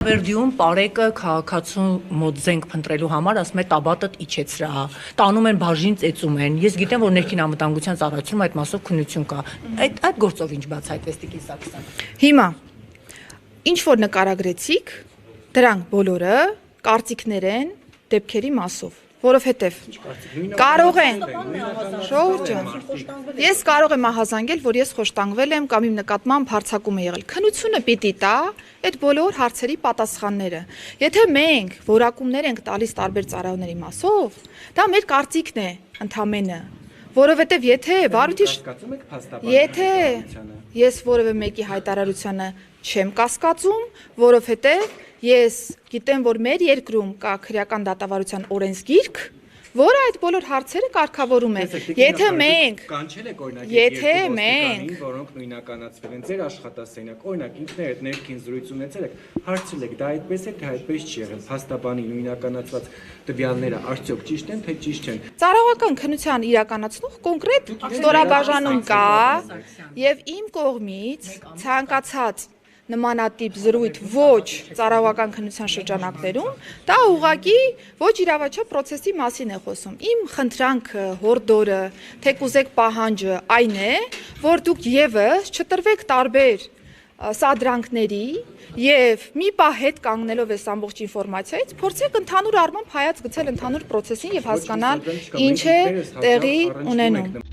Վերդիում Պարեկը քաղաքացու մոտ զենք փնտրելու համար ասում է տաբատդ իջեցրա, տանում են բաժին ծեծում են։ Ես գիտեմ, որ ներքին անվտանգության ծառայությունում այդ մասով քննություն կա։ Այդ գործով ինչ բացահայտվեց Տիկին Սարգսյան։ Հիմա ինչ որ նկարագրեցիք, դրանք բոլորը կարծիքներ են դեպքերի մասով, որովհետև կարող են Ժողովուրդ ջան, ես կարող եմ ահազանգել, որ ես խոշտանգվել եմ կամ իմ նկատմամբ հարձակում է եղել։ Քննությունը պիտի տա այդ բոլոր հարցերի պատասխանները։ Եթե մենք որակումներ ենք տալիս տարբեր ծառայությունների մասով, դա մեր կարծիքն է ընդամենը, որովհետև եթե ես որևէ մեկի հայտարարությանը չեմ կասկածում, որովհետև ես գիտեմ, որ մեր երկրում կա քրեական դատավարության օրենսգիրք, որը այդ բոլոր հարցերը կարգավորում է։ Եթե մենք որոնք նույնականացվել են ձեր աշխատասենյակ, օրինակ ինքներդ ներքին զրույց ունեցել եք, հարցրել եք, դա այդպես է, թե այդպես չի եղել, փաստաբանի նույնականացված տվյալները արդյոք ճիշտ են, թե ճիշտ չեն։ Ծառայական քննության իրականացնող կոնկրետ ստորաբաժանում կա եւ իմ կողմից ցանկացած նմանատիպ զրույթ ոչ ծառայական քննության շրջանակներում, դա ուղղակի ոչ իրավաչափ process-ի մասին է խոսում։ Իմ խնդրանքը, հորդորը, թե կուզեք պահանջը այն է, որ դուք եւս չտրվեք տարբեր սադրանքների եւ մի պահ հետ կանգնելով այս ամբողջ ինֆորմացիայից, փորձեք ընդհանուր առմամբ հայաց գցել ընդհանուր process-ին եւ հասկանալ ինչ է տեղի ունենում։